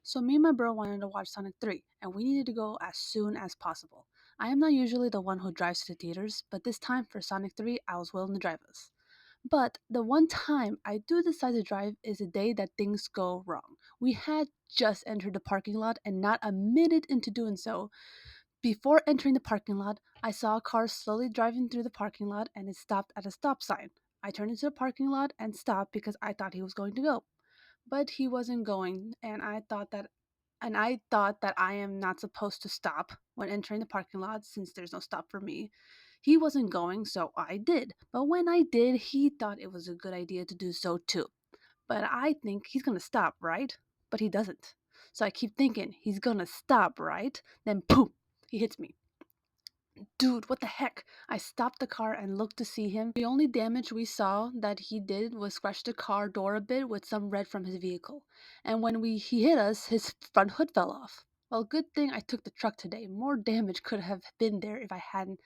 So me and my bro wanted to watch Sonic 3, and we needed to go as soon as possible. I am not usually the one who drives to the theaters, but this time for Sonic 3, I was willing to drive us. But the one time I do decide to drive is the day that things go wrong. We had just entered the parking lot, and not a minute into doing so, before entering the parking lot, I saw a car slowly driving through the parking lot and it stopped at a stop sign. I turned into the parking lot and stopped because I thought he was going to go. But he wasn't going, and I thought that I am not supposed to stop when entering the parking lot since there's no stop for me. He wasn't going, so I did. But when I did, he thought it was a good idea to do so too. But I think he's gonna stop, right? But he doesn't. So I keep thinking he's gonna stop, right? Then boom, he hits me. Dude, what the heck? I stopped the car and looked to see him. The only damage we saw that he did was scratch the car door a bit with some red from his vehicle. And when he hit us, his front hood fell off. Well, good thing I took the truck today. More damage could have been there if I hadn't.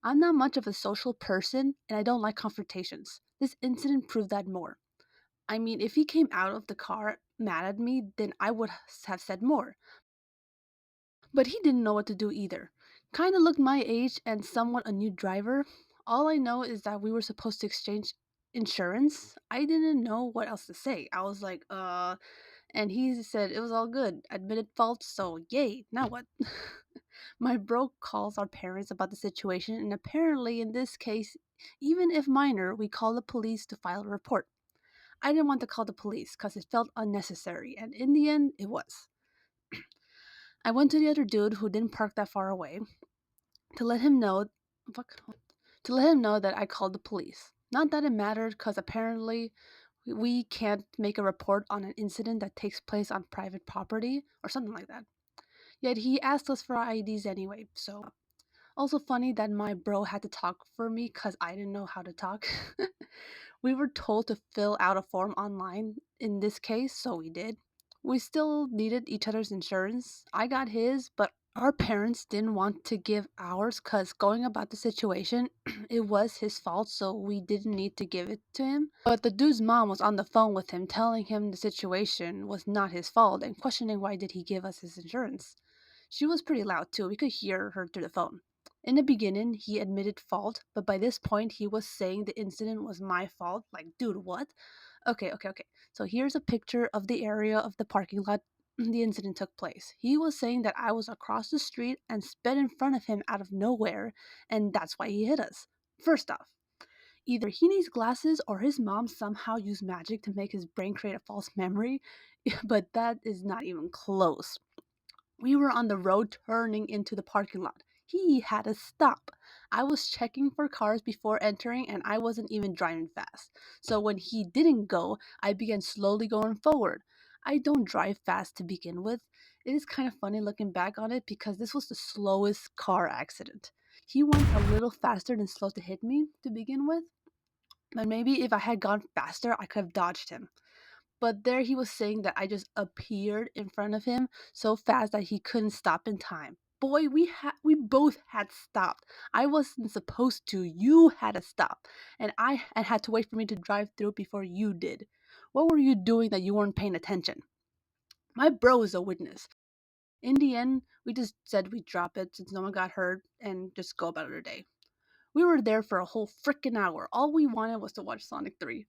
I'm not much of a social person and I don't like confrontations. This incident proved that more. I mean, if he came out of the car mad at me, then I would have said more. But he didn't know what to do either. Kinda looked my age and somewhat a new driver. All I know is that we were supposed to exchange insurance. I didn't know what else to say. I was like, and he said it was all good. Admitted fault, so yay, now what? My bro calls our parents about the situation, and apparently, in this case, even if minor, we call the police to file a report. I didn't want to call the police because it felt unnecessary, and in the end, it was. I went to the other dude who didn't park that far away to let him know fuck, to let him know that I called the police. Not that it mattered cuz apparently we can't make a report on an incident that takes place on private property or something like that. Yet he asked us for our IDs anyway. So also funny that my bro had to talk for me cuz I didn't know how to talk. We were told to fill out a form online in this case, so we did. We still needed each other's insurance. I got his, but our parents didn't want to give ours because going about the situation, it was his fault, so we didn't need to give it to him. But the dude's mom was on the phone with him, telling him the situation was not his fault and questioning why did he give us his insurance. She was pretty loud too. We could hear her through the phone. In the beginning, he admitted fault, but by this point, he was saying the incident was my fault. Like, dude, what? Okay. So here's a picture of the area of the parking lot the incident took place. He was saying that I was across the street and sped in front of him out of nowhere, and that's why he hit us. First off, either he needs glasses or his mom somehow used magic to make his brain create a false memory, but that is not even close. We were on the road turning into the parking lot. He had to stop. I was checking for cars before entering and I wasn't even driving fast. So when he didn't go, I began slowly going forward. I don't drive fast to begin with. It is kind of funny looking back on it because this was the slowest car accident. He went a little faster than slow to hit me to begin with, but maybe if I had gone faster, I could have dodged him. But there he was saying that I just appeared in front of him so fast that he couldn't stop in time. Boy, we both had stopped. I wasn't supposed to. You had to stop. And had to wait for me to drive through before you did. What were you doing that you weren't paying attention? My bro is a witness. In the end, we just said we'd drop it since no one got hurt and just go about our day. We were there for a whole freaking hour. All we wanted was to watch Sonic 3.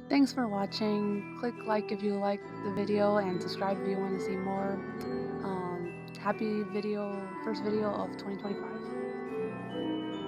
Thanks for watching. Click like if you liked the video and subscribe if you want to see more. Happy first video of 2025.